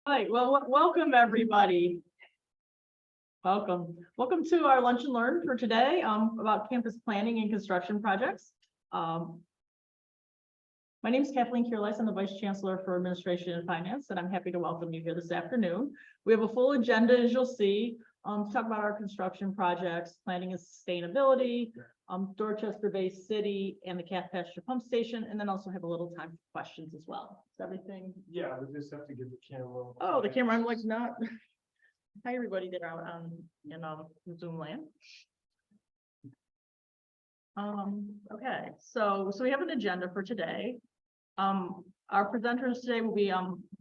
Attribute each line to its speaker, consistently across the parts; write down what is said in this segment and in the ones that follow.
Speaker 1: Right, well, welcome everybody. Welcome to our lunch and learn for today, about campus planning and construction projects. My name is Kathleen Kierleis. I'm the Vice Chancellor for Administration and Finance, and I'm happy to welcome you here this afternoon. We have a full agenda, as you'll see, to talk about our construction projects, planning and sustainability, Dorchester Bay City and the Calf Pasture Pump Station, and then also have a little time for questions as well. Is everything?
Speaker 2: Yeah, we just have to get the camera.
Speaker 1: Oh, the camera, I'm like not. Hi, everybody that are on, in Zoom land. Okay, so we have an agenda for today. Our presenters today will be,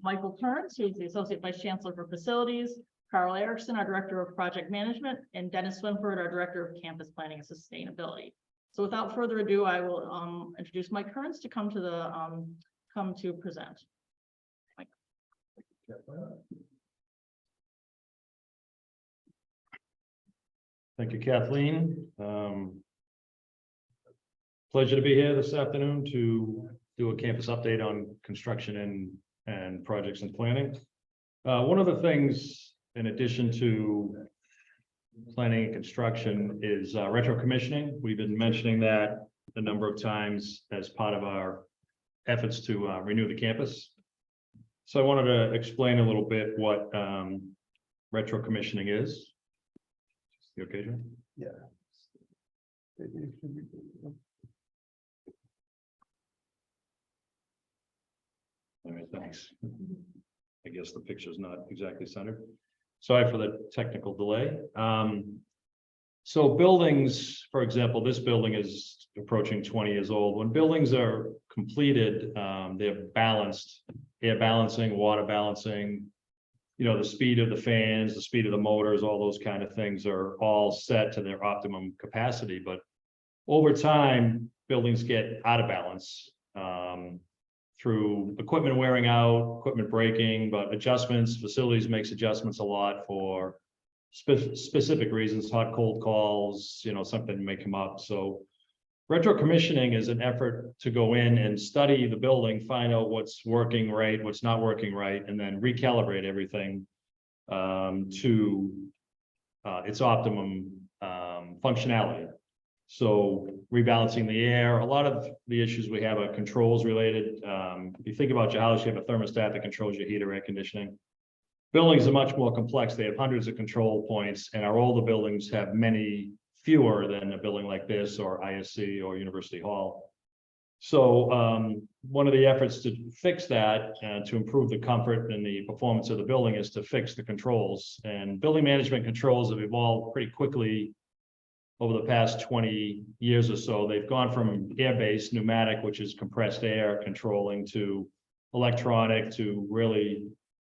Speaker 1: Michael Kearns, who's the Associate Vice Chancellor for Facilities, Carl Erickson, our Director of Project Management, and Dennis Swinford, our Director of Campus Planning and Sustainability. So without further ado, I will, introduce Mike Kearns to come to present. Mike.
Speaker 3: Thank you, Kathleen. Pleasure to be here this afternoon to do a campus update on construction and projects and planning. One of the things, in addition to planning and construction, is retro commissioning. We've been mentioning that a number of times as part of our efforts to renew the campus. So I wanted to explain a little bit what retro commissioning is. You okay, John?
Speaker 2: Yeah.
Speaker 3: All right, thanks. I guess the picture's not exactly centered. Sorry for the technical delay. So buildings, for example, this building is approaching 20 years old. When buildings are completed, they're balanced, air balancing, water balancing, the speed of the fans, the speed of the motors, all those kind of things are all set to their optimum capacity. But over time, buildings get out of balance through equipment wearing out, equipment breaking, but adjustments, facilities makes adjustments a lot for specific reasons, hot, cold calls, something may come up. So retro commissioning is an effort to go in and study the building, find out what's working right, what's not working right, and then recalibrate everything to its optimum functionality. So rebalancing the air, a lot of the issues we have are controls related. If you think about your house, you have a thermostat that controls your heater, air conditioning. Buildings are much more complex. They have hundreds of control points, and our older buildings have many fewer than a building like this or ISC or University Hall. So one of the efforts to fix that and to improve the comfort and the performance of the building is to fix the controls. And building management controls have evolved pretty quickly over the past 20 years or so. They've gone from air-based pneumatic, which is compressed air controlling, to electronic, to really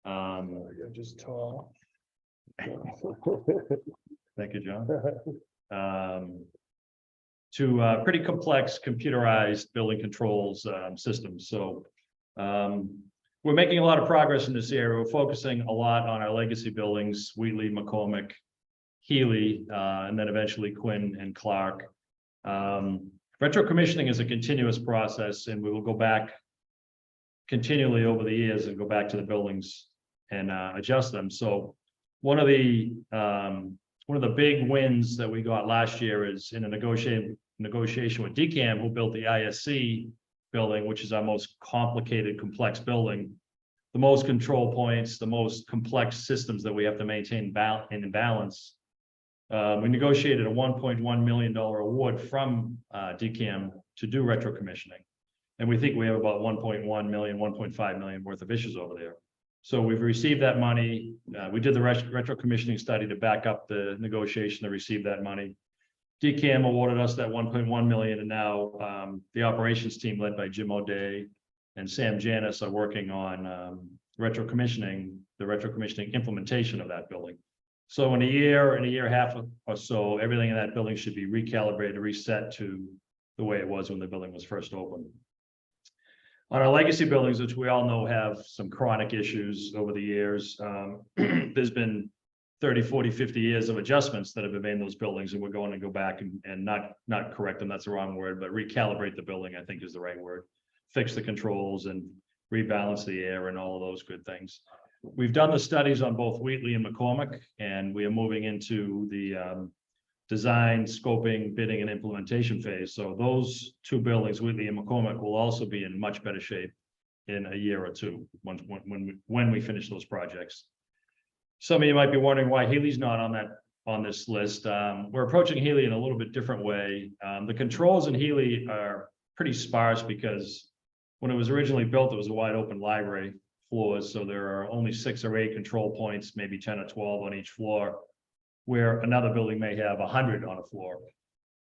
Speaker 2: You're just tall.
Speaker 3: thank you, John. To pretty complex computerized building controls systems. So we're making a lot of progress in this area. We're focusing a lot on our legacy buildings, Wheatley, McCormick, Healy, and then eventually Quinn and Clark. Retro commissioning is a continuous process, and we will go back continually over the years and go back to the buildings and adjust them. So one of the big wins that we got last year is in a negotiation with DCAM, who built the ISC building, which is our most complicated, complex building, the most control points, the most complex systems that we have to maintain in balance. We negotiated a $1.1 million award from DCAM to do retro commissioning. And we think we have about 1.1 million, 1.5 million worth of issues over there. So we've received that money. We did the retro commissioning study to back up the negotiation to receive that money. DCAM awarded us that 1.1 million, and now the operations team led by Jim O'Day and Sam Janis are working on the retro commissioning implementation of that building. So in a year and a half or so, everything in that building should be recalibrated, reset to the way it was when the building was first opened. On our legacy buildings, which we all know have some chronic issues over the years, there's been 30, 40, 50 years of adjustments that have been made in those buildings, and we're going to go back and not correct them, that's the wrong word, but recalibrate the building, I think is the right word. Fix the controls and rebalance the air and all of those good things. we've done the studies on both Wheatley and McCormick, and we are moving into the design, scoping, bidding, and implementation phase. So those two buildings, Wheatley and McCormick, will also be in much better shape in a year or two, when we finish those projects. Some of you might be wondering why Healy's not on this list. We're approaching Healy in a little bit different way. The controls in Healy are pretty sparse because when it was originally built, it was a wide open library floors. So there are only 6 or 8 control points, maybe 10 or 12 on each floor, where another building may have 100 on a floor.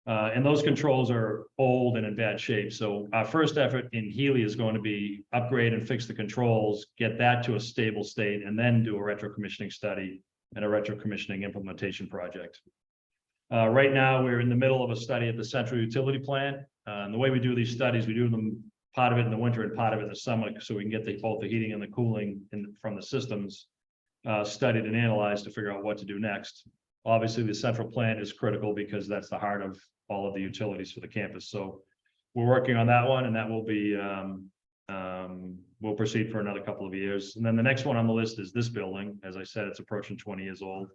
Speaker 3: And those controls are old and in bad shape. So our first effort in Healy is going to be upgrade and fix the controls, get that to a stable state, and then do a retro commissioning study and a retro commissioning implementation project. Right now, we're in the middle of a study at the central utility plant. And the way we do these studies, we do them part of it in the winter and part of it in the summer, so we can get both the heating and the cooling from the systems studied and analyzed to figure out what to do next. Obviously, the central plant is critical because that's the heart of all of the utilities for the campus. So we're working on that one, and that will be we'll proceed for another couple of years. And then the next one on the list is this building. As I said, it's approaching 20 years old.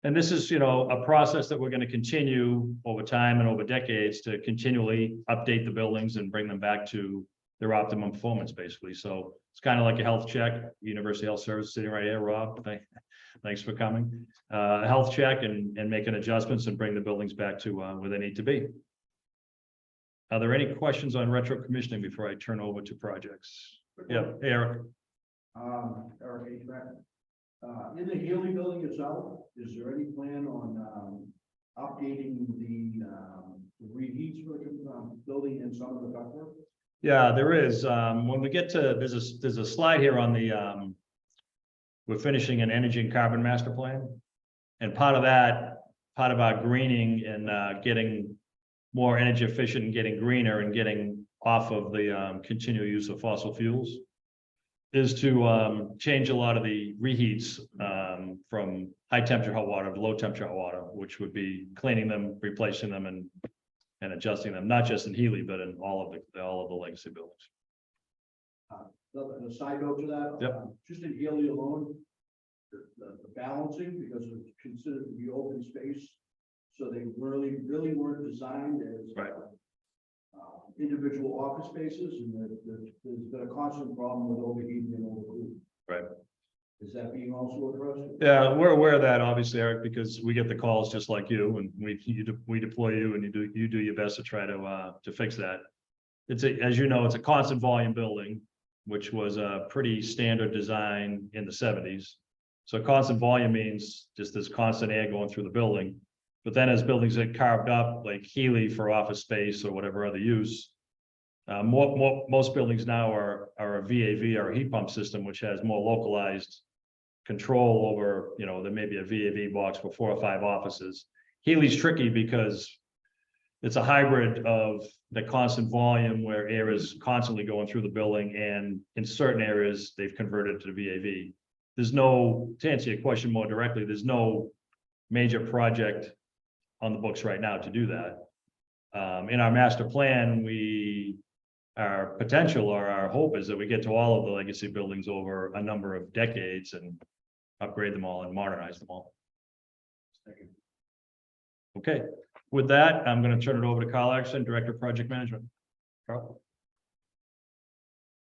Speaker 3: And this is, a process that we're going to continue over time and over decades to continually update the buildings and bring them back to their optimum performance, basically. So it's kind of like a health check. University Health Service sitting right here, Rob. Thanks for coming. A health check and making adjustments and bring the buildings back to where they need to be. Are there any questions on retro commissioning before I turn over to projects? Yeah, Eric.
Speaker 4: Eric HVAC. In the Healy building itself, is there any plan on updating the reheats for the building and some of the ductwork?
Speaker 3: Yeah, there is. When we get to, there's a slide here on the, we're finishing an energy and carbon master plan. And part of our greening and getting more energy efficient and getting greener and getting off of the continual use of fossil fuels is to change a lot of the reheats from high temperature hot water to low temperature hot water, which would be cleaning them, replacing them, and adjusting them, not just in Healy, but in all of the legacy buildings.
Speaker 4: The side note to that,
Speaker 3: Yep.
Speaker 4: Just in Healy alone, the balancing, because it's considered to be open space, so they really weren't designed as
Speaker 3: Right.
Speaker 4: Individual office spaces, and there's been a constant problem with overheating and overcooling.
Speaker 3: Right.
Speaker 4: Is that being also addressed?
Speaker 3: Yeah, we're aware of that, obviously, Eric, because we get the calls just like you, and we deploy you, and you do your best to try to fix that. As you know, it's a constant volume building, which was a pretty standard design in the 70s. So constant volume means just this constant air going through the building. But then as buildings get carved up, like Healy for office space or whatever other use, most buildings now are a VAV or a heat pump system, which has more localized control over, there may be a VAV box for 4 or 5 offices. Healy's tricky because it's a hybrid of the constant volume where air is constantly going through the building, and in certain areas they've converted to VAV. To answer your question more directly, there's no major project on the books right now to do that. In our master plan, our potential or our hope is that we get to all of the legacy buildings over a number of decades and upgrade them all and modernize them all. Okay, with that, I'm going to turn it over to Carl Axon, Director of Project Management. Carl.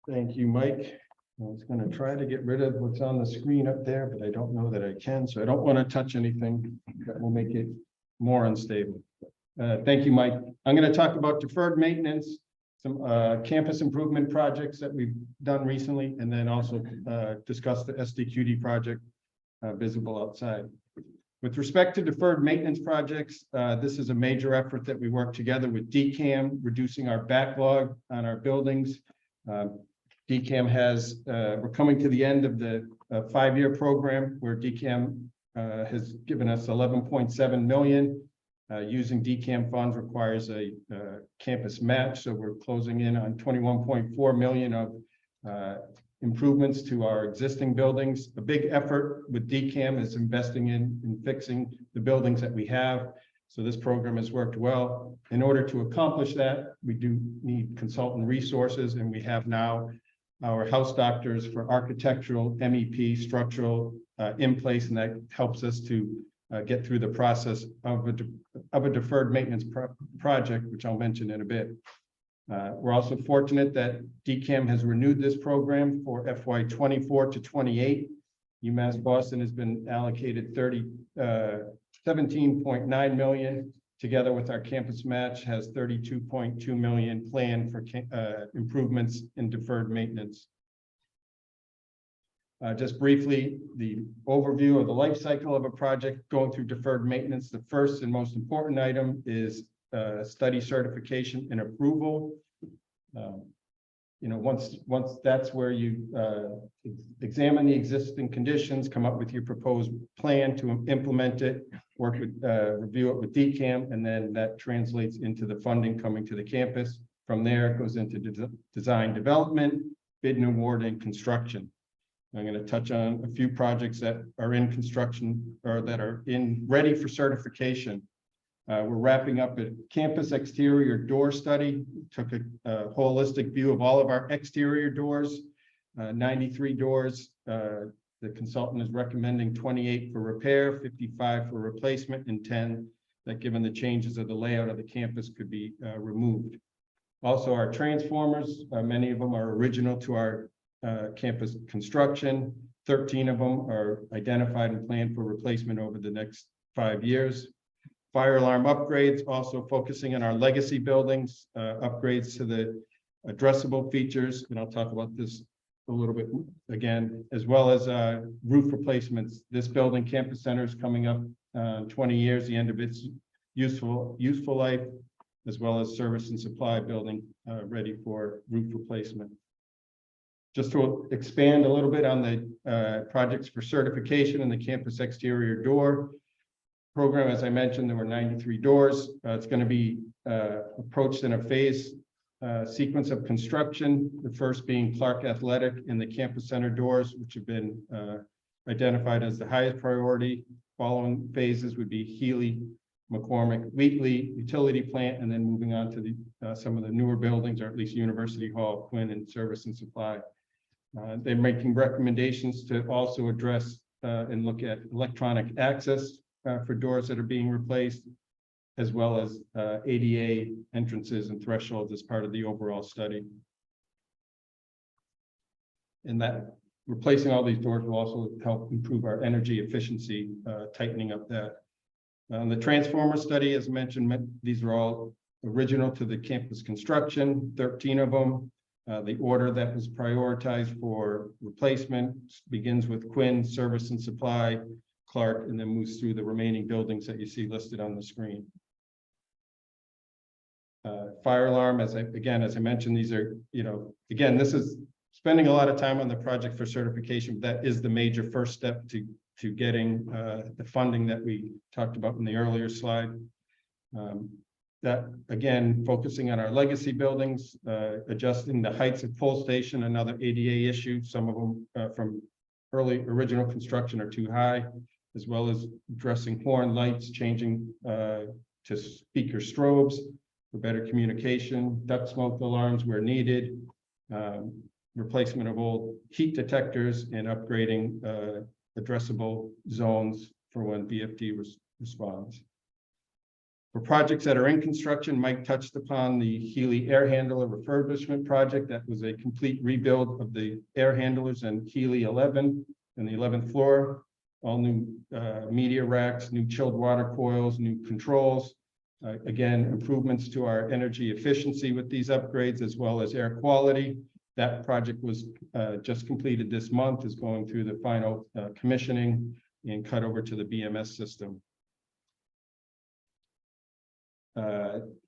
Speaker 5: Thank you, Mike. I was going to try to get rid of what's on the screen up there, but I don't know that I can, so I don't want to touch anything that will make it more unstable. Thank you, Mike. I'm going to talk about deferred maintenance, some campus improvement projects that we've done recently, and then also discuss the SDQD project visible outside. With respect to deferred maintenance projects, this is a major effort that we work together with DCAM, reducing our backlog on our buildings. DCAM we're coming to the end of the 5-year program where DCAM has given us 11.7 million. Using DCAM funds requires a campus match, so we're closing in on 21.4 million of improvements to our existing buildings. A big effort with DCAM is investing in fixing the buildings that we have. So this program has worked well. In order to accomplish that, we do need consultant resources, and we have now our house doctors for architectural, MEP, structural in place, and that helps us to get through the process of a deferred maintenance project, which I'll mention in a bit. We're also fortunate that DCAM has renewed this program for FY 24 to 28. UMass Boston has been allocated 17.9 million. Together with our campus match has 32.2 million planned for improvements in deferred maintenance. Just briefly, the overview of the life cycle of a project going through deferred maintenance. The first and most important item is study certification and approval. Once that's where you examine the existing conditions, come up with your proposed plan to implement it, work with, review it with DCAM, and then that translates into the funding coming to the campus. From there, it goes into design development, bid and award, and construction. I'm going to touch on a few projects that are in construction or that are ready for certification. We're wrapping up a campus exterior door study. Took a holistic view of all of our exterior doors, 93 doors. The consultant is recommending 28 for repair, 55 for replacement, and 10 that, given the changes of the layout of the campus, could be removed. Also, our transformers, many of them are original to our campus construction. 13 of them are identified and planned for replacement over the next 5 years. Fire alarm upgrades, also focusing on our legacy buildings, upgrades to the addressable features, and I'll talk about this a little bit again, as well as roof replacements. This building, Campus Center, is coming up 20 years, the end of its useful life, as well as service and supply building ready for roof replacement. Just to expand a little bit on the projects for certification in the campus exterior door program, as I mentioned, there were 93 doors. It's going to be approached in a phase sequence of construction. The first being Clark Athletic and the Campus Center doors, which have been identified as the highest priority. Following phases would be Healy, McCormick, Wheatley, utility plant, and then moving on to the some of the newer buildings, or at least University Hall, Quinn, and service and supply. They're making recommendations to also address and look at electronic access for doors that are being replaced, as well as ADA entrances and thresholds as part of the overall study. And that replacing all these doors will also help improve our energy efficiency, tightening up that. The transformer study, as mentioned, these are all original to the campus construction, 13 of them. The order that was prioritized for replacement begins with Quinn, service and supply, Clark, and then moves through the remaining buildings that you see listed on the screen. Fire alarm, as I mentioned, these are, again, this is spending a lot of time on the project for certification, but that is the major first step to getting the funding that we talked about in the earlier slide. That, again, focusing on our legacy buildings, adjusting the heights of pull station, another ADA issue. Some of them from original construction are too high, as well as addressing horn lights, changing to speaker strobes for better communication, duct smoke alarms where needed, replacement of old heat detectors, and upgrading addressable zones for when VFD responds. For projects that are in construction, Mike touched upon the Healy air handler refurbishment project. That was a complete rebuild of the air handlers in Healy 11 and the 11th floor. All new media racks, new chilled water coils, new controls. Again, improvements to our energy efficiency with these upgrades, as well as air quality. That project was just completed this month, is going through the final commissioning and cut over to the BMS system.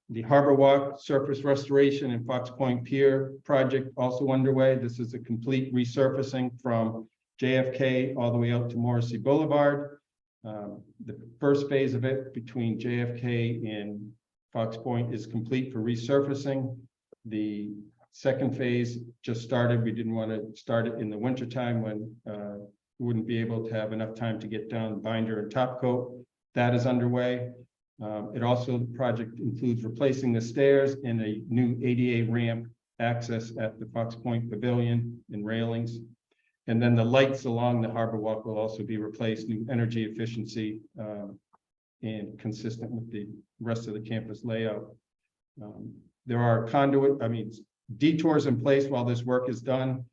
Speaker 5: The Harbor Walk surface restoration and Fox Point Pier project also underway. This is a complete resurfacing from JFK all the way out to Morrissey Boulevard. The first phase of it between JFK and Fox Point is complete for resurfacing. The second phase just started. We didn't want to start it in the wintertime when we wouldn't be able to have enough time to get down binder and top coat. That is underway. The project includes replacing the stairs and a new ADA ramp access at the Fox Point Pavilion and railings. And then the lights along the Harbor Walk will also be replaced, new energy efficiency, and consistent with the rest of the campus layout. There are detours in place while this work is done.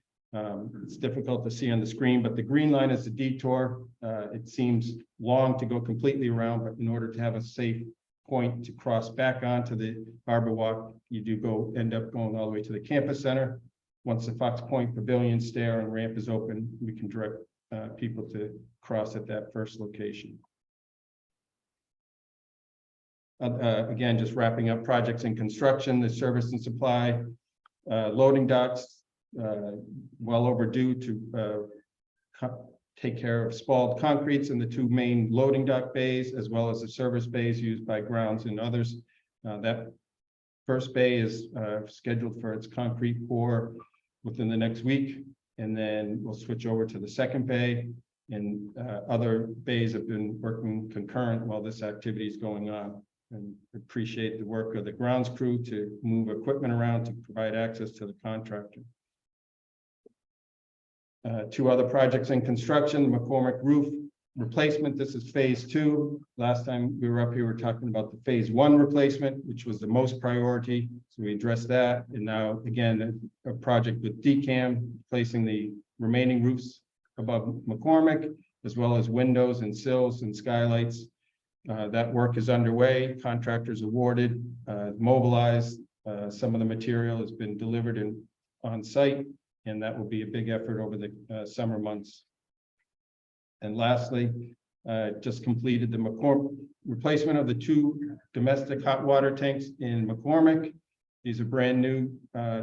Speaker 5: It's difficult to see on the screen, but the green line is the detour. It seems long to go completely around, but in order to have a safe point to cross back onto the Harbor Walk, you do end up going all the way to the campus center. Once the Fox Point Pavilion stair and ramp is open, we can direct people to cross at that first location. Again, just wrapping up projects in construction, the service and supply, loading docks, well overdue to take care of spalled concretes in the two main loading dock bays, as well as the service bays used by grounds and others. That first bay is scheduled for its concrete pour within the next week, and then we'll switch over to the second bay, and other bays have been working concurrent while this activity is going on. And appreciate the work of the grounds crew to move equipment around to provide access to the contractor. Two other projects in construction, the McCormick roof replacement. This is phase 2. Last time we were up here, we were talking about the phase 1 replacement, which was the most priority. So we addressed that. And now again, a project with DCAM, replacing the remaining roofs above McCormick, as well as windows and sills and skylights. That work is underway. Contractors awarded, mobilized. Some of the material has been delivered on site, and that will be a big effort over the summer months. And lastly, just completed the McCormick replacement of the 2 domestic hot water tanks in McCormick. These are brand new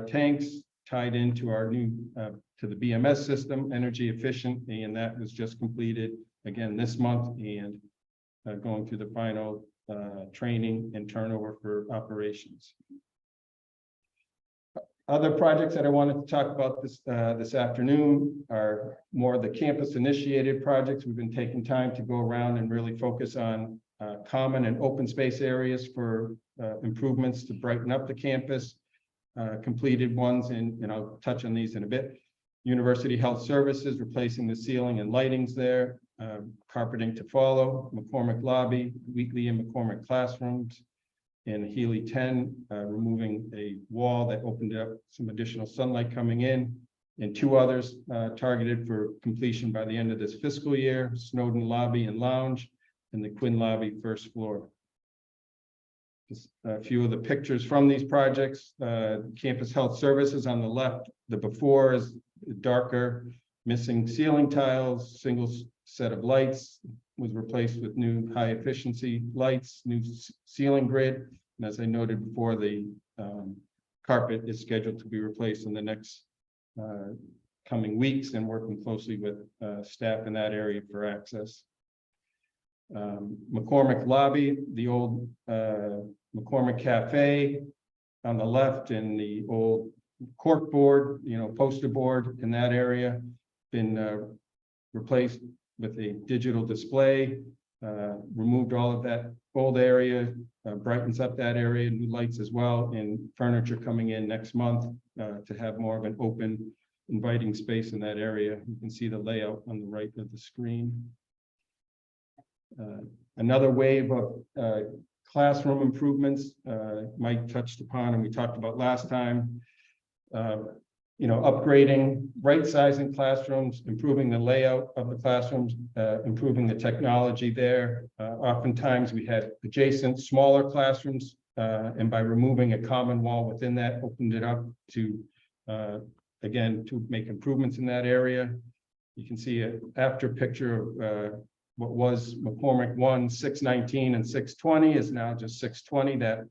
Speaker 5: tanks tied into our new to the BMS system, energy efficient, and that was just completed again this month, and going through the final training and turnover for operations. Other projects that I wanted to talk about this afternoon are more of the campus initiated projects. We've been taking time to go around and really focus on common and open space areas for improvements to brighten up the campus. Completed ones, and I'll touch on these in a bit. University Health Services, replacing the ceiling and lightings there. Carpeting to follow. McCormick lobby, Wheatley and McCormick classrooms. In Healy 10, removing a wall that opened up some additional sunlight coming in, and 2 others targeted for completion by the end of this fiscal year, Snowden lobby and lounge, and the Quinn lobby first floor. Just a few of the pictures from these projects. Campus Health Services on the left, the before is darker, missing ceiling tiles, single set of lights was replaced with new high efficiency lights, new ceiling grid. And as I noted before, the carpet is scheduled to be replaced in the next coming weeks, and working closely with staff in that area for access. McCormick lobby, the old McCormick Cafe on the left, and the old cork board, poster board in that area, been replaced with a digital display, removed all of that old area, brightens up that area, new lights as well, and furniture coming in next month to have more of an open, inviting space in that area. You can see the layout on the right of the screen. Another wave of classroom improvements Mike touched upon and we talked about last time. Upgrading, right-sizing classrooms, improving the layout of the classrooms, improving the technology there. Oftentimes we had adjacent smaller classrooms, and by removing a common wall within that, opened it up to, again, to make improvements in that area. You can see an after picture of what was McCormick 1, 619 and 620 is now just 620. That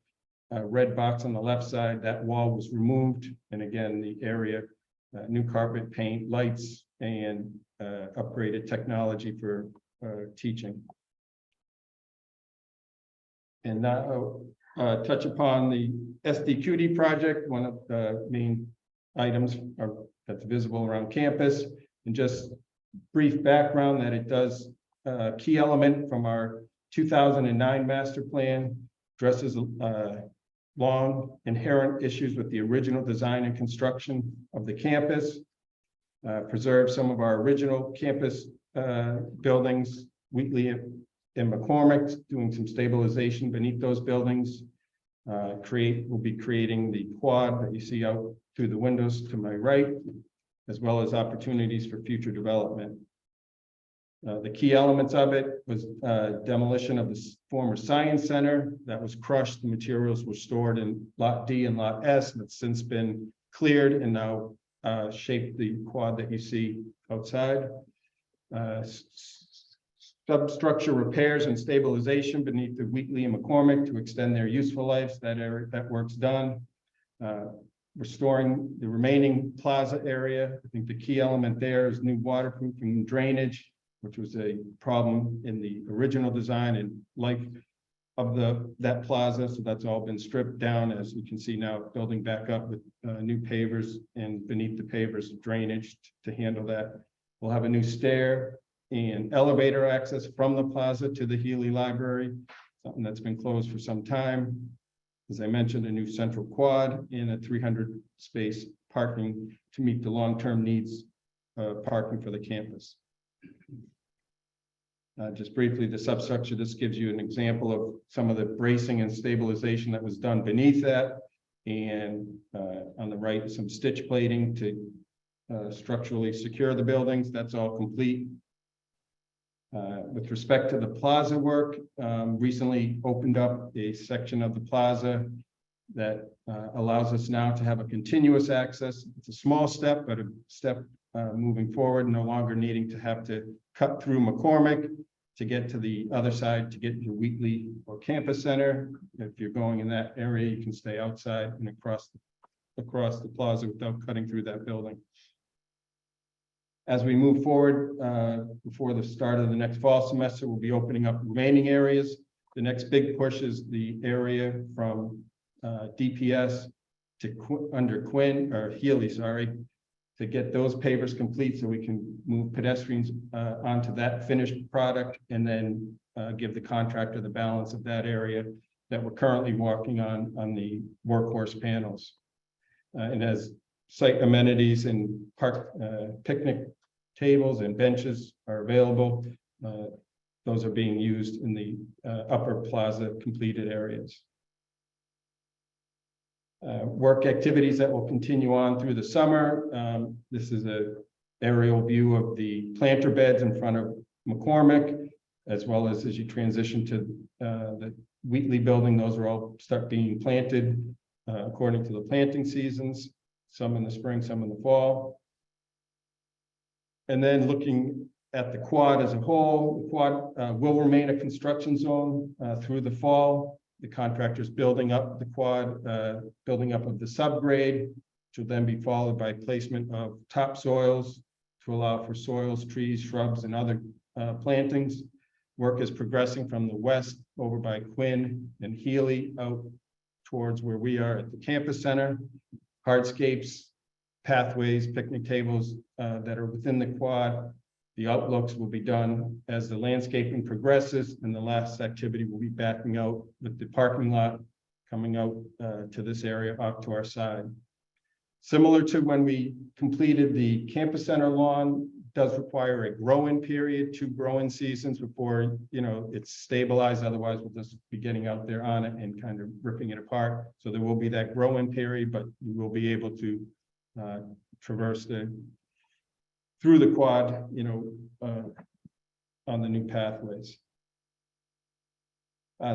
Speaker 5: red box on the left side, that wall was removed. And again, the area, new carpet, paint, lights, and upgraded technology for teaching. And now touch upon the SDQD project, one of the main items that's visible around campus. And just brief background that it does key element from our 2009 master plan, addresses long inherent issues with the original design and construction of the campus. Preserve some of our original campus buildings, Wheatley and McCormick, doing some stabilization beneath those buildings. We'll be creating the quad that you see out through the windows to my right, as well as opportunities for future development. The key elements of it was demolition of the former Science Center that was crushed. The materials were stored in Lot D and Lot S, and it's since been cleared and now shaped the quad that you see outside. Substructure repairs and stabilization beneath the Wheatley and McCormick to extend their useful lives. That work's done. Restoring the remaining plaza area. I think the key element there is new waterproofing and drainage, which was a problem in the original design and life of that plaza. So that's all been stripped down, as you can see now, building back up with new pavers, and beneath the pavers drainage to handle that. We'll have a new stair and elevator access from the plaza to the Healy Library, something that's been closed for some time. As I mentioned, a new central quad and a 300 space parking to meet the long-term needs parking for the campus. Just briefly, the substructure, this gives you an example of some of the bracing and stabilization that was done beneath that. And on the right, some stitch plating to structurally secure the buildings. That's all complete. With respect to the plaza work, recently opened up a section of the plaza that allows us now to have a continuous access. It's a small step, but a step moving forward, no longer needing to have to cut through McCormick to get to the other side to get your Wheatley or Campus Center. If you're going in that area, you can stay outside and across the plaza without cutting through that building. As we move forward, before the start of the next fall semester, we'll be opening up remaining areas. The next big push is the area from DPS to under Quinn or Healy, sorry, to get those pavers complete so we can move pedestrians onto that finished product, and then give the contractor the balance of that area that we're currently working on the workhorse panels. And as site amenities and park picnic tables and benches are available, those are being used in the upper plaza completed areas. Work activities that will continue on through the summer. This is an aerial view of the planter beds in front of McCormick, as well as you transition to the Wheatley building. Those are all start being planted according to the planting seasons, some in the spring, some in the fall. And then looking at the quad as a whole, the quad will remain a construction zone through the fall. The contractor's building up the quad, building up of the subgrade, which will then be followed by placement of topsoils to allow for soils, trees, shrubs, and other plantings. Work is progressing from the west over by Quinn and Healy out towards where we are at the campus center. Hardscapes, pathways, picnic tables that are within the quad. The outlooks will be done as the landscaping progresses, and the last activity will be backing out with the parking lot coming out to this area off to our side. Similar to when we completed the campus center lawn, does require a grow-in period, 2 grow-in seasons before it's stabilized. Otherwise, we'll just be getting out there on it and kind of ripping it apart. So there will be that grow-in period, but we will be able to traverse through the quad, on the new pathways.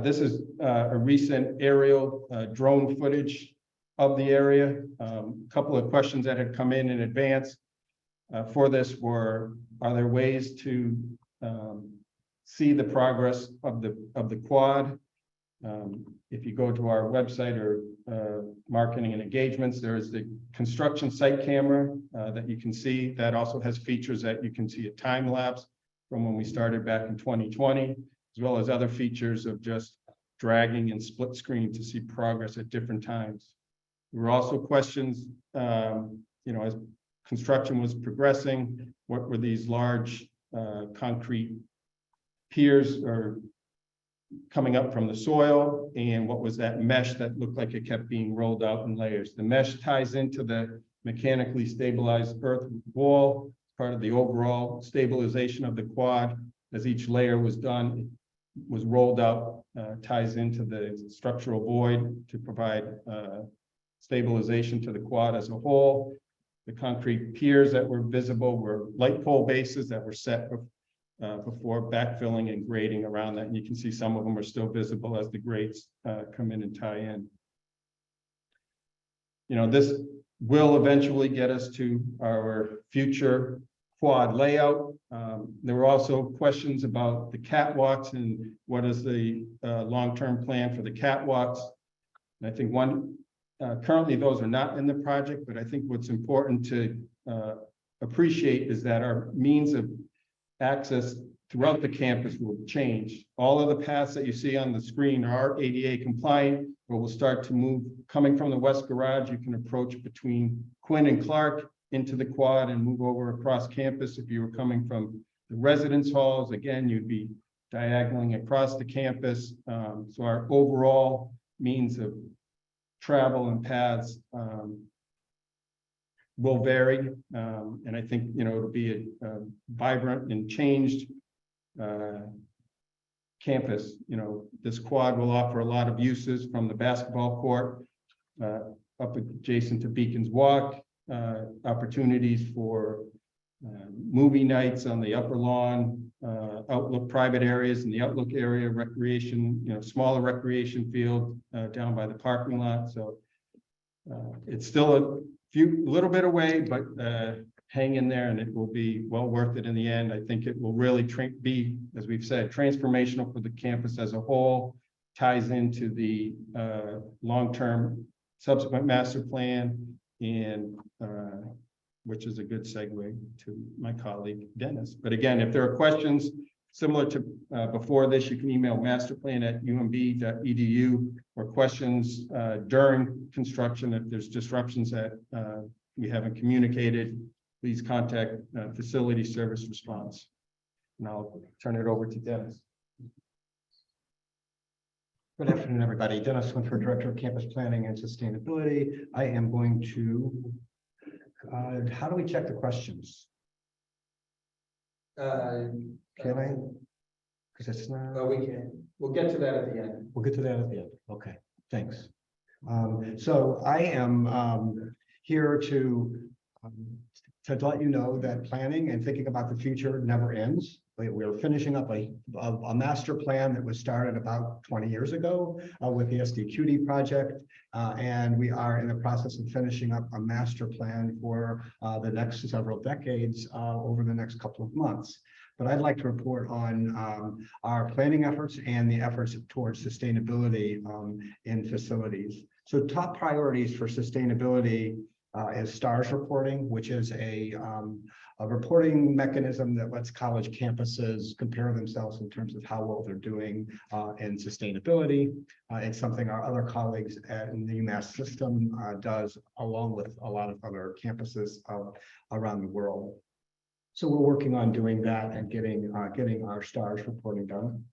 Speaker 5: This is a recent aerial drone footage of the area. A couple of questions that had come in advance for this were, are there ways to see the progress of the quad? If you go to our website or marketing and engagements, there is the construction site camera that you can see. That also has features that you can see a time lapse from when we started back in 2020, as well as other features of just dragging and split screen to see progress at different times. There were also questions, as construction was progressing, what were these large concrete piers or coming up from the soil and what was that mesh that looked like it kept being rolled out in layers. The mesh ties into the mechanically stabilized earth wall, part of the overall stabilization of the quad. As each layer was done, it was rolled out, ties into the structural void to provide stabilization to the quad as a whole. The concrete piers that were visible were light pole bases that were set before backfilling and grading around that. And you can see some of them are still visible as the grades come in and tie in. You know, this will eventually get us to our future quad layout. There were also questions about the catwalks and what is the long-term plan for the catwalks. And I think currently those are not in the project, but I think what's important to appreciate is that our means of access throughout the campus will change. All of the paths that you see on the screen are ADA compliant, but we'll start to move. Coming from the west garage, you can approach between Quinn and Clark into the quad and move over across campus. If you were coming from the residence halls, again, you'd be diagonaling across the campus. So our overall means of travel and paths will vary. And I think, you know, it'll be a vibrant and changed campus. You know, this quad will offer a lot of uses, from the basketball court up adjacent to Beacons Walk, opportunities for movie nights on the upper lawn, outlook private areas in the outlook area, recreation, you know, smaller recreation field down by the parking lot. So it's still a little bit away, but hang in there and it will be well worth it in the end. I think it will really be, as we've said, transformational for the campus as a whole, ties into the long-term subsequent master plan, and which is a good segue to my colleague Dennis. But again, if there are questions similar to before this, you can email masterplan@umb.edu, or questions during construction. If there's disruptions that we haven't communicated, please contact Facility Service Response. And I'll turn it over to Dennis.
Speaker 6: Good afternoon, everybody. Dennis Swinford, Director of Campus Planning and Sustainability. I am going to, how do we check the questions? Can I? Because it's not.
Speaker 5: Oh, we can. We'll get to that at the end.
Speaker 6: We'll get to that at the end. Okay, thanks. So I am here to let you know that planning and thinking about the future never ends. We're finishing up a master plan that was started about 20 years ago with the SDQD project. And we are in the process of finishing up a master plan for the next several decades over the next couple of months. But I'd like to report on our planning efforts and the efforts towards sustainability in facilities. So top priorities for sustainability is STARS reporting, which is a reporting mechanism that lets college campuses compare themselves in terms of how well they're doing in sustainability. It's something our other colleagues in the UMass system does, along with a lot of other campuses around the world. So we're working on doing that and getting our STARS reporting done.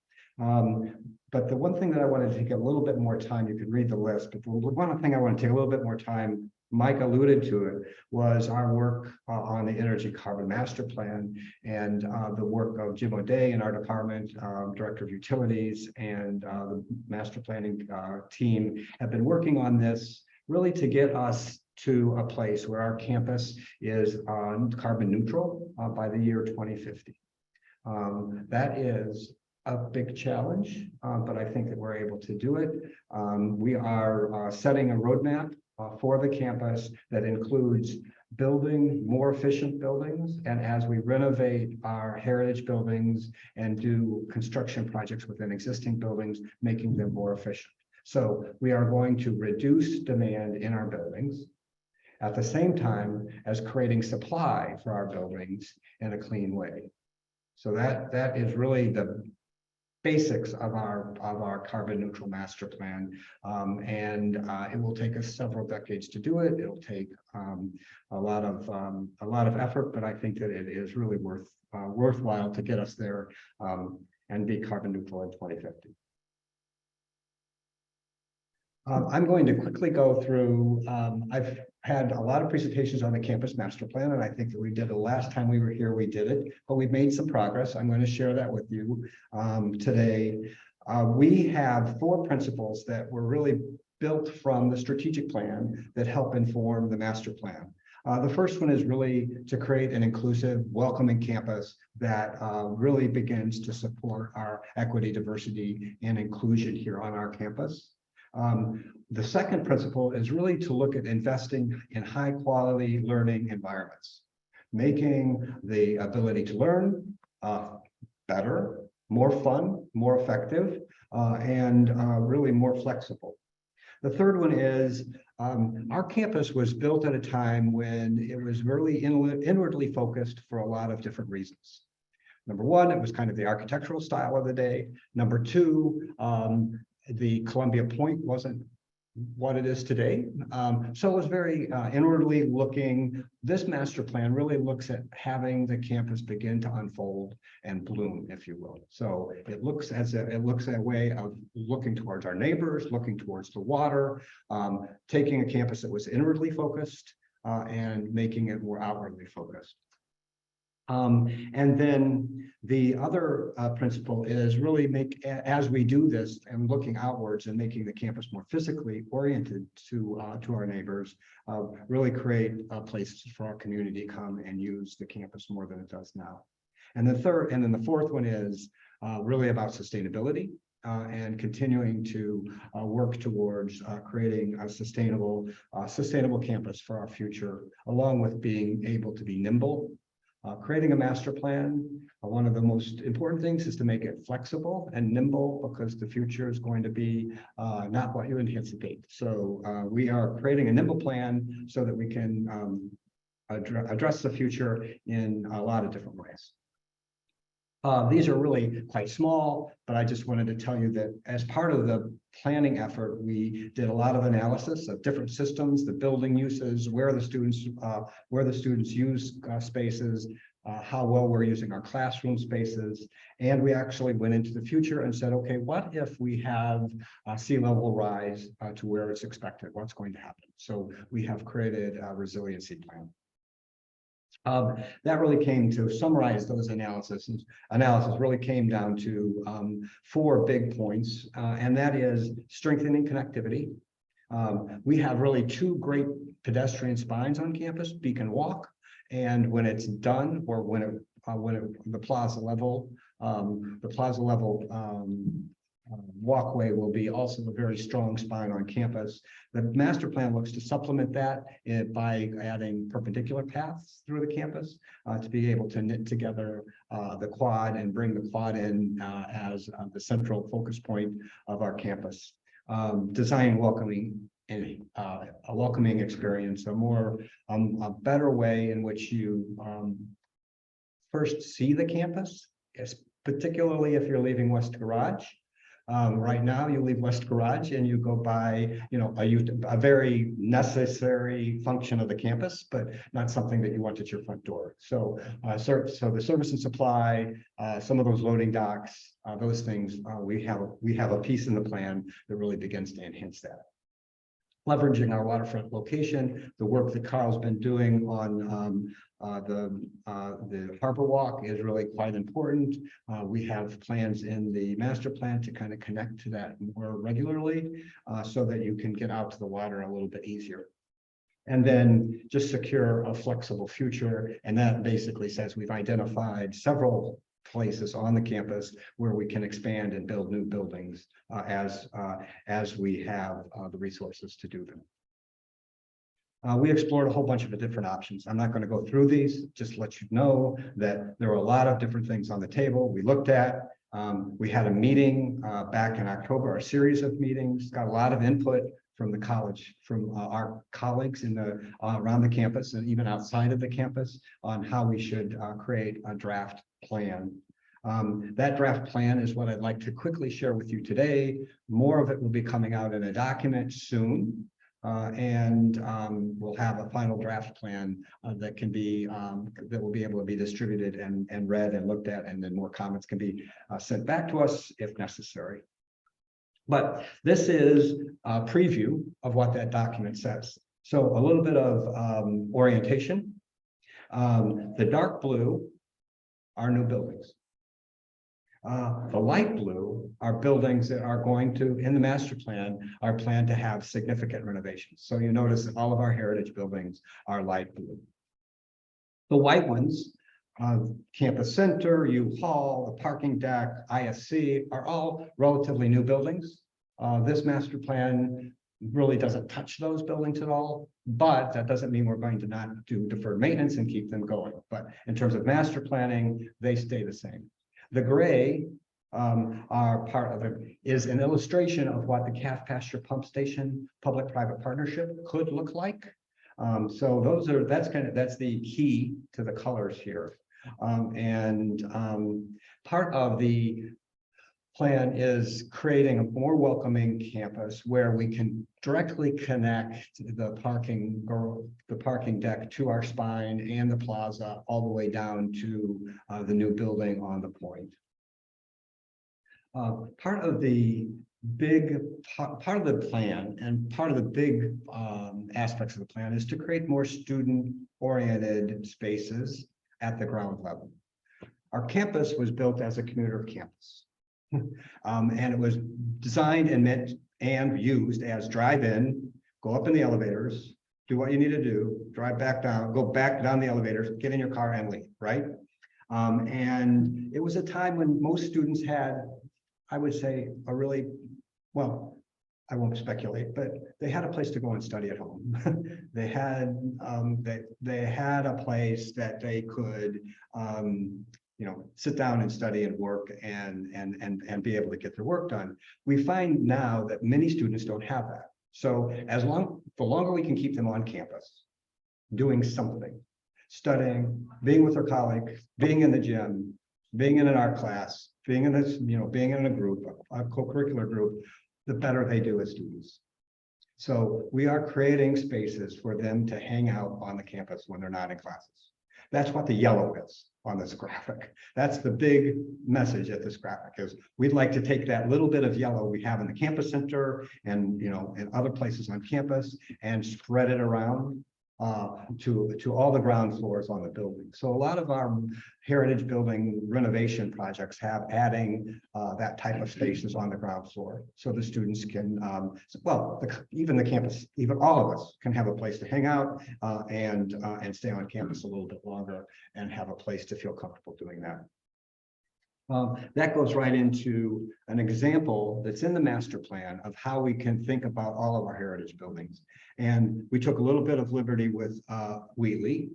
Speaker 6: But the one thing that I wanted to take a little bit more time, you could read the list, but the one thing I want to take a little bit more time, Mike alluded to it, was our work on the Energy Carbon Master Plan, and the work of Jim O'Day in our department, Director of Utilities, and the Master Planning team have been working on this really to get us to a place where our campus is carbon neutral by the year 2050. That is a big challenge, but I think that we're able to do it. We are setting a roadmap for the campus that includes building more efficient buildings, and as we renovate our heritage buildings and do construction projects within existing buildings, making them more efficient. So we are going to reduce demand in our buildings at the same time as creating supply for our buildings in a clean way. So that is really the basics of our carbon neutral master plan, and it will take us several decades to do it. It'll take a lot of effort, but I think that it is really worthwhile to get us there and be carbon neutral in 2050. I'm going to quickly go through, I've had a lot of presentations on the campus master plan, and I think that we did the last time we were here, we did it, but we've made some progress. I'm going to share that with you today. We have 4 principles that were really built from the strategic plan that help inform the master plan. The first one is really to create an inclusive, welcoming campus that really begins to support our equity, diversity, and inclusion here on our campus. The second principle is really to look at investing in high quality learning environments, making the ability to learn better, more fun, more effective, and really more flexible. The third one is our campus was built at a time when it was really inwardly focused for a lot of different reasons. Number one, it was kind of the architectural style of the day. Number two, the Columbia Point wasn't what it is today. So it was very inwardly looking. This master plan really looks at having the campus begin to unfold and bloom, if you will. So it looks at a way of looking towards our neighbors, looking towards the water, taking a campus that was inwardly focused and making it more outwardly focused. And then the other principle is really as we do this and looking outwards and making the campus more physically oriented to our neighbors, really create places for our community to come and use the campus more than it does now. And then the fourth one is really about sustainability and continuing to work towards creating a sustainable campus for our future, along with being able to be nimble. Creating a master plan, one of the most important things is to make it flexible and nimble, because the future is going to be not what you anticipate. So we are creating a nimble plan so that we can address the future in a lot of different ways. These are really quite small, but I just wanted to tell you that as part of the planning effort, we did a lot of analysis of different systems, the building uses, where the students use spaces, how well we're using our classroom spaces. And we actually went into the future and said, okay, what if we have sea level rise to where it's expected? What's going to happen? So we have created a resiliency plan. That really came to summarize those analysis really came down to 4 big points, and that is strengthening connectivity. We have really 2 great pedestrian spines on campus, Beacon Walk, and when it's done, or when the plaza level walkway will be also a very strong spine on campus. The master plan looks to supplement that by adding perpendicular paths through the campus to be able to knit together the quad and bring the quad in as the central focus point of our campus. Design welcoming and a welcoming experience, a better way in which you first see the campus, particularly if you're leaving West Garage. Right now, you leave West Garage and you go by, a very necessary function of the campus, but not something that you want at your front door. So, so the service and supply, some of those loading docks, those things, we have a piece in the plan that really begins to enhance that. Leveraging our waterfront location, the work that Carl's been doing on the Harbor Walk is really quite important. We have plans in the master plan to kind of connect to that more regularly so that you can get out to the water a little bit easier. And then just secure a flexible future. And that basically says we've identified several places on the campus where we can expand and build new buildings as we have the resources to do them. We explored a whole bunch of different options. I'm not going to go through these, just let you know that there were a lot of different things on the table we looked at. We had a meeting back in October, a series of meetings, got a lot of input from the college, from our colleagues around the campus and even outside of the campus on how we should create a draft plan. That draft plan is what I'd like to quickly share with you today. More of it will be coming out in a document soon. And we'll have a final draft plan that will be able to be distributed and read and looked at, and then more comments can be sent back to us if necessary. But this is a preview of what that document says. So a little bit of orientation. The dark blue are new buildings. The light blue are buildings that are going to, in the master plan, are planned to have significant renovations. So you notice that all of our heritage buildings are light blue. The white ones, Campus Center, U-Haul, the parking deck, ISC, are all relatively new buildings. This master plan really doesn't touch those buildings at all, but that doesn't mean we're going to not do deferred maintenance and keep them going. But in terms of master planning, they stay the same. The gray are part of it, is an illustration of what the calf pasture pump station public-private partnership could look like. So those are, that's the key to the colors here. Part of the plan is creating a more welcoming campus where we can directly connect the parking deck to our spine and the plaza all the way down to the new building on the point. Part of the plan and part of the big aspects of the plan is to create more student-oriented spaces at the ground level. Our campus was built as a commuter campus. And it was designed and meant and used as drive-in, go up in the elevators, do what you need to do, drive back down, go back down the elevators, get in your car and leave, right? And it was a time when most students had, I would say, a really, well, I won't speculate, but they had a place to go and study at home. They had a place that they could sit down and study and work and be able to get their work done. We find now that many students don't have that. So the longer we can keep them on campus, doing something, studying, being with their colleagues, being in the gym, being in an art class, being in this, being in a group, a co-curricular group, the better they do as students. So we are creating spaces for them to hang out on the campus when they're not in classes. That's what the yellow is on this graphic. That's the big message at this graphic is we'd like to take that little bit of yellow we have in the campus center and in other places on campus and spread it around to all the ground floors on the building. So a lot of our heritage building renovation projects have adding that type of spaces on the ground floor. So the students can, even the campus, even all of us can have a place to hang out and stay on campus a little bit longer and have a place to feel comfortable doing that. That goes right into an example that's in the master plan of how we can think about all of our heritage buildings. And we took a little bit of liberty with Wheatley.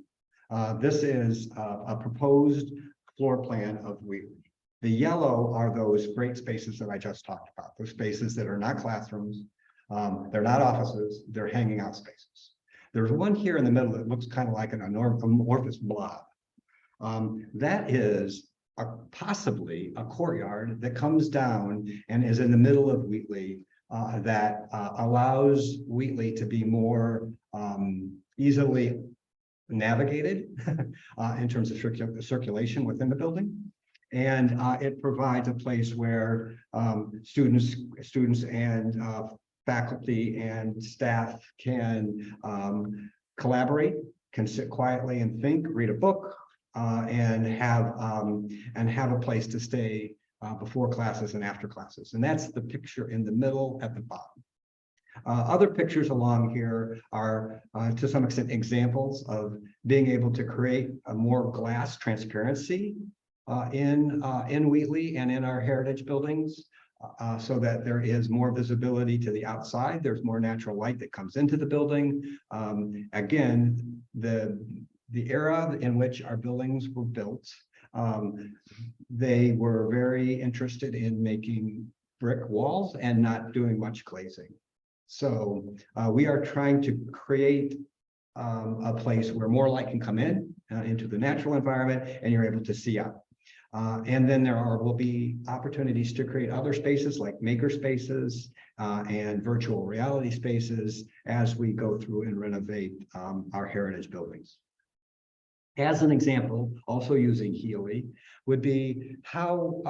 Speaker 6: This is a proposed floor plan of Wheatley. The yellow are those great spaces that I just talked about, those spaces that are not classrooms, they're not offices, they're hanging out spaces. There's one here in the middle that looks kind of like an amorphous blob. That is possibly a courtyard that comes down and is in the middle of Wheatley that allows Wheatley to be more easily navigated in terms of circulation within the building. And it provides a place where students and faculty and staff can collaborate, can sit quietly and think, read a book, and have a place to stay before classes and after classes. And that's the picture in the middle at the bottom. Other pictures along here are to some extent examples of being able to create a more glass transparency in Wheatley and in our heritage buildings so that there is more visibility to the outside. There's more natural light that comes into the building. Again, the era in which our buildings were built, they were very interested in making brick walls and not doing much glazing. So we are trying to create a place where more light can come in into the natural environment and you're able to see out. And then will be opportunities to create other spaces like maker spaces and virtual reality spaces as we go through and renovate our heritage buildings. as an example, also using Healy, would be how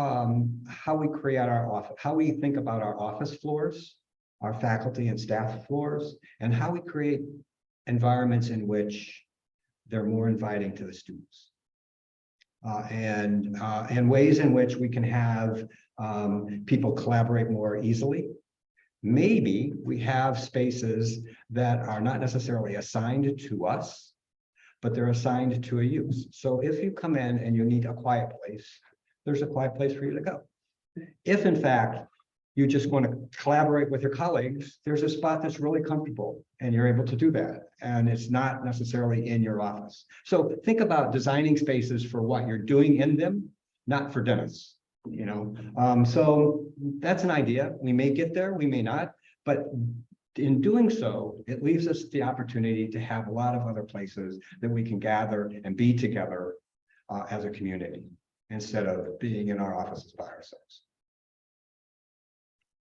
Speaker 6: we create our office, how we think about our office floors, our faculty and staff floors, and how we create environments in which they're more inviting to the students. And ways in which we can have people collaborate more easily. Maybe we have spaces that are not necessarily assigned to us, but they're assigned to a use. So if you come in and you need a quiet place, there's a quiet place for you to go. If in fact, you just want to collaborate with your colleagues, there's a spot that's really comfortable and you're able to do that. And it's not necessarily in your office. So think about designing spaces for what you're doing in them, not for Dennis, you know? So that's an idea. We may get there, we may not, but in doing so, it leaves us the opportunity to have a lot of other places that we can gather and be together as a community instead of being in our offices by ourselves.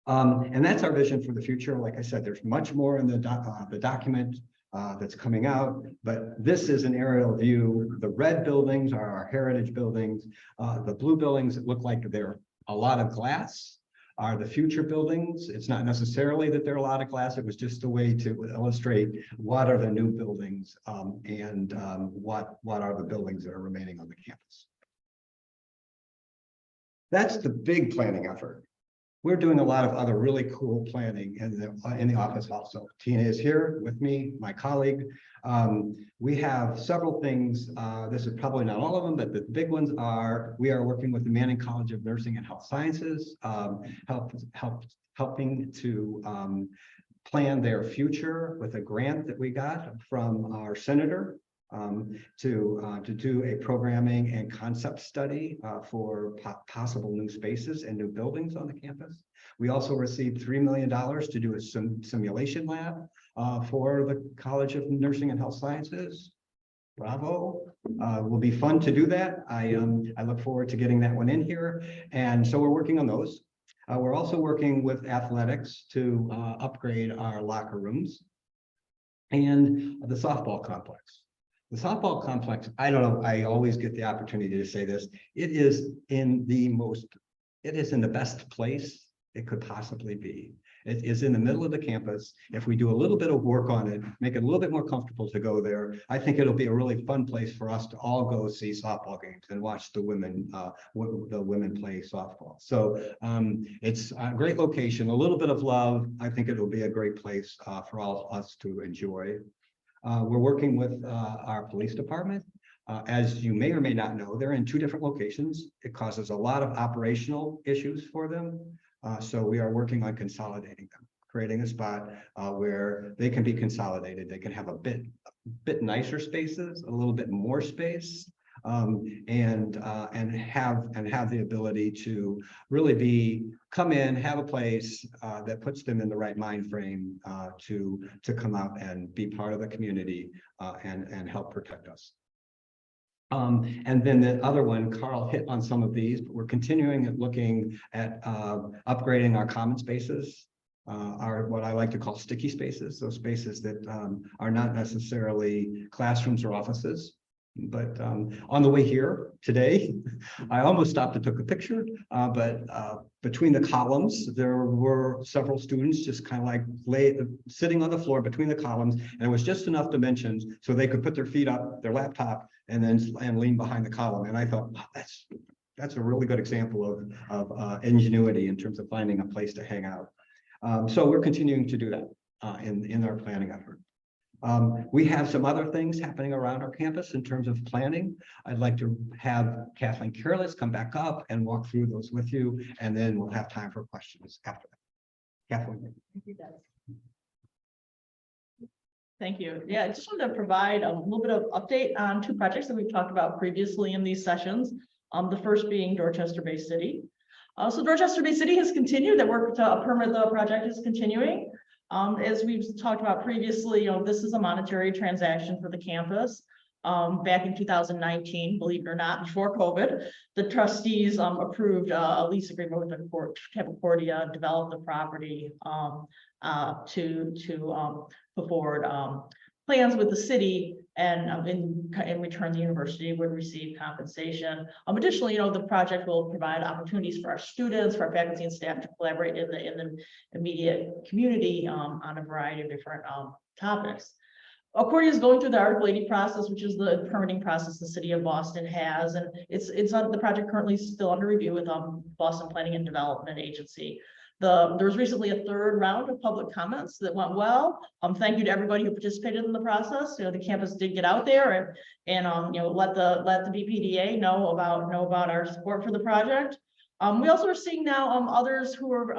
Speaker 6: And that's our vision for the future. Like I said, there's much more in the document that's coming out, but this is an aerial view. The red buildings are our heritage buildings. The blue buildings that look like they're a lot of glass are the future buildings. It's not necessarily that they're a lot of glass. It was just a way to illustrate what are the new buildings and what are the buildings that are remaining on the campus. That's the big planning effort. We're doing a lot of other really cool planning in the office also. Tina is here with me, my colleague. We have several things. This is probably not all of them, but the big ones are, we are working with the Manning College of Nursing and Health Sciences, helping to plan their future with a grant that we got from our senator. To do a programming and concept study for possible new spaces and new buildings on the campus. We also received $3 million to do a simulation lab for the College of Nursing and Health Sciences. Bravo. Will be fun to do that. I look forward to getting that one in here. And so we're working on those. We're also working with athletics to upgrade our locker rooms and the softball complex. The softball complex, I don't know, I always get the opportunity to say this. It is in the best place it could possibly be. It is in the middle of the campus. If we do a little bit of work on it, make it a little bit more comfortable to go there, I think it'll be a really fun place for us to all go see softball games and watch the women play softball. So it's a great location, a little bit of love. I think it'll be a great place for all of us to enjoy. We're working with our police department. As you may or may not know, they're in 2 different locations. It causes a lot of operational issues for them. So we are working on consolidating them, creating a spot where they can be consolidated. They can have a bit nicer spaces, a little bit more space, and have the ability to really come in, have a place that puts them in the right mind frame to come out and be part of the community and help protect us. And then the other one, Carl hit on some of these, but we're continuing at looking at upgrading our common spaces, what I like to call sticky spaces, those spaces that are not necessarily classrooms or offices. But on the way here today, I almost stopped and took a picture, but between the columns, there were several students just kind of like sitting on the floor between the columns, and it was just enough dimensions so they could put their feet up, their laptop, and lean behind the column. And I thought, wow, that's a really good example of ingenuity in terms of finding a place to hang out. So we're continuing to do that in our planning effort. We have some other things happening around our campus in terms of planning. I'd like to have Kathleen Careless come back up and walk through those with you, and then we'll have time for questions after that. Kathleen.
Speaker 1: Thank you, Dennis. Thank you. Yeah, I just wanted to provide a little bit of update on 2 projects that we've talked about previously in these sessions. The first being Dorchester Bay City. So Dorchester Bay City has continued. The work to permit the project is continuing. As we've talked about previously, this is a monetary transaction for the campus. Back in 2019, believe it or not, before COVID, the trustees approved a lease agreement with Capicordia, develop the property to put forward plans with the city And in return, the university would receive compensation. Additionally, the project will provide opportunities for our students, for our faculty and staff to collaborate in the immediate community on a variety of different topics. Accordia is going through the Article 80 process, which is the permitting process the city of Boston has, and it's on the project currently still under review with Boston Planning and Development Agency. There was recently a third round of public comments that went well. Thank you to everybody who participated in the process. The campus did get out there and let the BPDA know about our support for the project. We also are seeing now others who are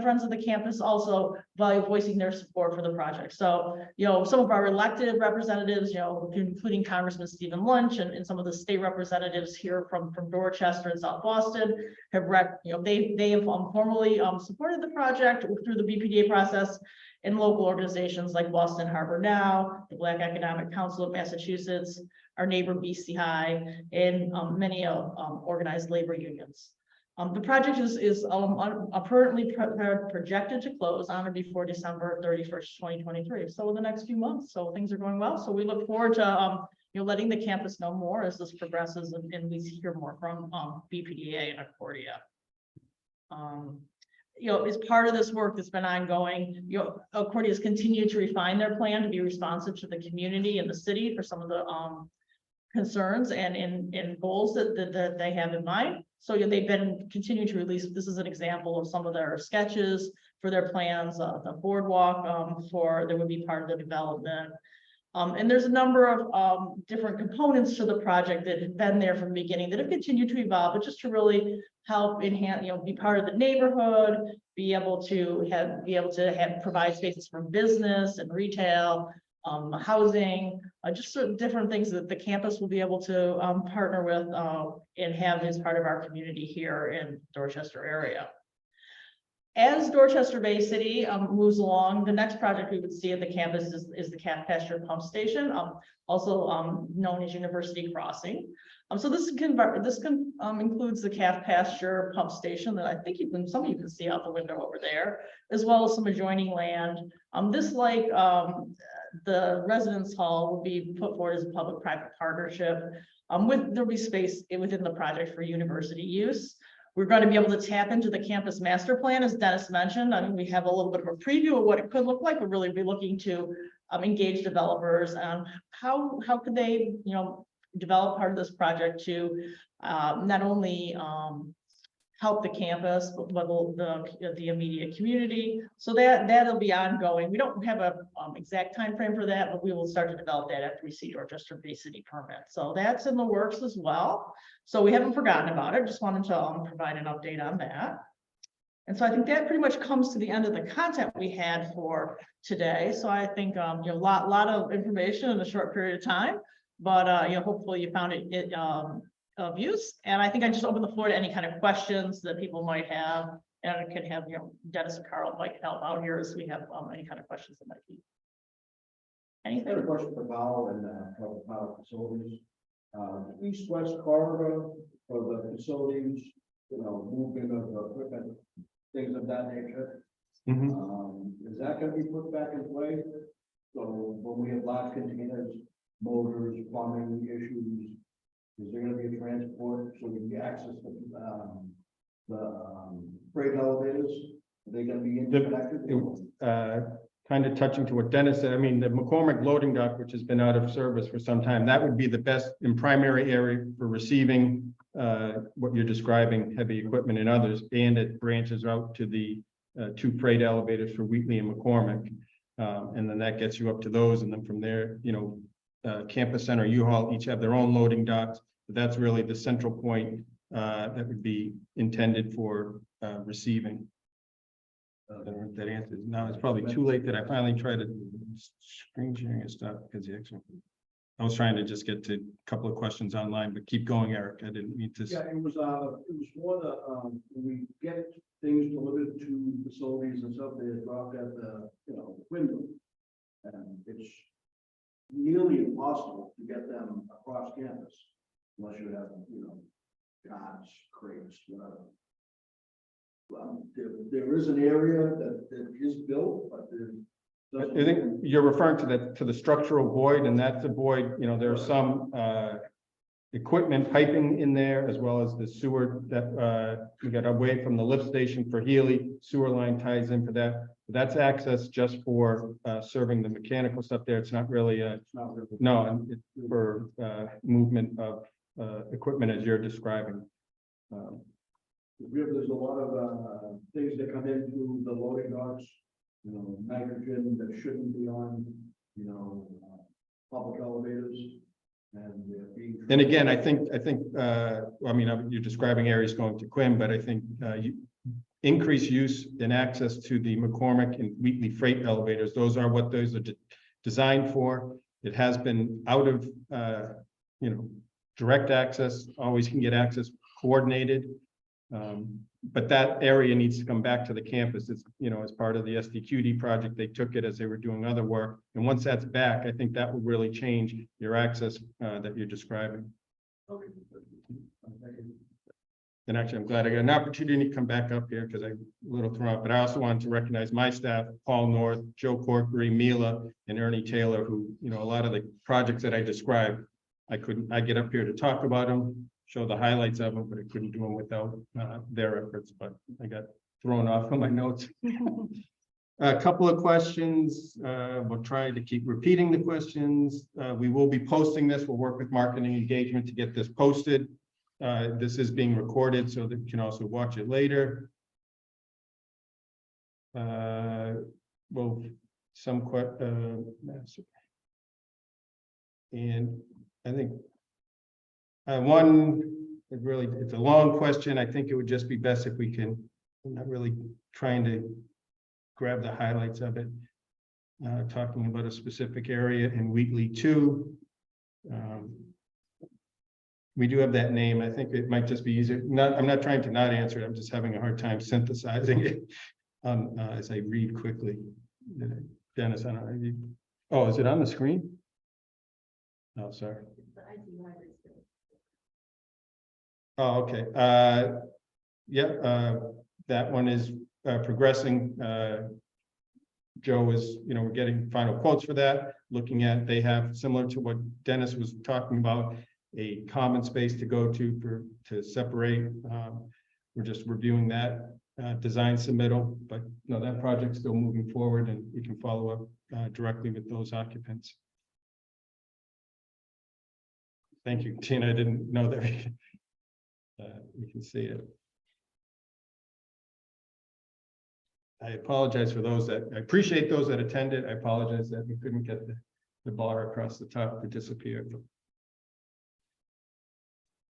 Speaker 1: friends of the campus also voicing their support for the project. So, some of our elected representatives, including Congressman Stephen Lynch and some of the state representatives here from Dorchester and South Boston have they have formally supported the project through the BPDA process, and local organizations like Boston Harbor Now, the Black Economic Council of Massachusetts, our neighbor BC High, and many organized labor unions. The project is currently projected to close on or before December 31st, 2023. So in the next few months, so things are going well. So we look forward to letting the campus know more as this progresses and we hear more from BPDA and Accordia. As part of this work that's been ongoing, Accordia has continued to refine their plan to be responsive to the community and the city for some of the concerns and goals that they have in mind. So they've been continuing to release. This is an example of some of their sketches for their plans. The boardwalk that would be part of the development. And there's a number of different components to the project that have been there from the beginning that have continued to evolve, but just to really help enhance, be part of the neighborhood, be able to provide spaces for business and retail, housing, just certain different things that the campus will be able to partner with and have as part of our community here in Dorchester area. As Dorchester Bay City moves along, the next project we would see at the campus is the Calf Pasture Pump Station, also known as University Crossing. So this includes the Calf Pasture Pump Station that I think some of you can see out the window over there, as well as some adjoining land. This, like the residence hall, will be put forward as a public-private partnership. There'll be space within the project for university use. We're going to be able to tap into the campus master plan, as Dennis mentioned. I mean, we have a little bit of a preview of what it could look like. We're really be looking to engage developers on how could they, develop part of this project to not only help the campus, but the immediate community. So that'll be ongoing. We don't have a exact time frame for that, but we will start to develop that after we see Dorchester Bay City permit. So that's in the works as well. So we haven't forgotten about it. Just wanted to provide an update on that. And so I think that pretty much comes to the end of the content we had for today. So I think a lot of information in a short period of time, but hopefully you found it of use. And I think I just open the floor to any kind of questions that people might have, and I could have Dennis and Carl might help out here as we have any kind of questions that might be.
Speaker 4: I had a
Speaker 1: Anything?
Speaker 4: question for Val and Power Facilities. East-west corridor for the facilities, movement of equipment, things of that nature. Is that going to be put back in play? So when we have large containers, motors, plumbing issues, is there going to be a transport so we can access the freight elevators? Are they going to be interconnected?
Speaker 5: Kind of touching to what Dennis said, I mean, the McCormick loading dock, which has been out of service for some time, that would be the best and primary area for receiving what you're describing, heavy equipment and others, and it branches out to the two freight elevators for Wheatley and McCormick. And then that gets you up to those, and then from there, Campus Center, U-Haul each have their own loading docks, but that's really the central point that would be intended for receiving. That answers. Now it's probably too late that I finally tried to screen sharing and stuff because I was trying to just get to a couple of questions online, but keep going, Eric. I didn't mean to.
Speaker 4: Yeah, it was more the when we get things delivered to facilities and stuff, they're dropped at the window, and it's nearly impossible to get them across campus unless you have carts, crates, whatever. There is an area that is built, but
Speaker 5: I think you're referring to the structural void, and that's a void, you know, there's some equipment piping in there, as well as the sewer that we got away from the lift station for Healy. Sewer line ties in for that. That's access just for serving the mechanical stuff there. It's not really
Speaker 4: It's not really.
Speaker 5: no, it's for movement of equipment as you're describing.
Speaker 4: There's a lot of things that come in through the loading docks, you know, nitrogen that shouldn't be on, you know, public elevators. And they're being.
Speaker 5: And again, I think, I mean, you're describing areas going to Quinn, but I think increased use and access to the McCormick and Wheatley freight elevators, those are what those are designed for. It has been out of, you know, direct access, always can get access coordinated. But that area needs to come back to the campus. It's, you know, as part of the SDQD project, they took it as they were doing other work. And once that's back, I think that would really change your access that you're describing.
Speaker 4: Okay.
Speaker 5: And actually, I'm glad I got an opportunity to come back up here because I'm a little thrown off, but I also wanted to recognize my staff, Paul North, Joe Corkery, Mila, and Ernie Taylor, who, you know, a lot of the projects that I described, I get up here to talk about them, show the highlights of them, but I couldn't do them without their efforts, but I got thrown off on my notes. A couple of questions. We'll try to keep repeating the questions. We will be posting this. We'll work with marketing engagement to get this posted. This is being recorded so that you can also watch it later. Well, and I think it's a long question. I think it would just be best if we can, I'm not really trying to grab the highlights of it. Talking about a specific area in Wheatley 2. We do have that name. I think it might just be easier. I'm not trying to not answer it. I'm just having a hard time synthesizing it as I read quickly. Dennis, I don't know. Oh, is it on the screen? Oh, sorry. Oh, okay. That one is progressing. Joe is, you know, we're getting final quotes for that. Looking at, they have similar to what Dennis was talking about, a common space to go to separate. We're just reviewing that design submittal, but no, that project's still moving forward, and we can follow up directly with those occupants. Thank you, Tina. I didn't know that we can see it. I apologize for those I appreciate those that attended. I apologize that we couldn't get the bar across the top to disappear.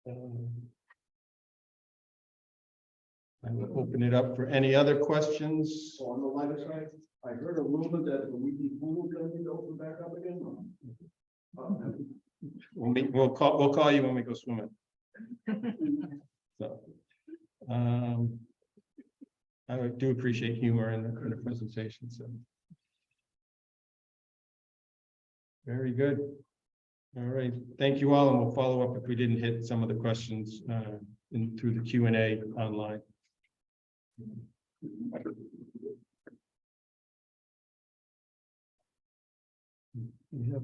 Speaker 5: I will open it up for any other questions.
Speaker 4: So on the lighter side, I heard a rumor that the Wheatley pool is going to be open back up again.
Speaker 5: We'll call you when we go swimming. So, I do appreciate humor in the presentation. So, very good. All right, thank you all, and we'll follow up if we didn't hit some of the questions through the Q&A online. We have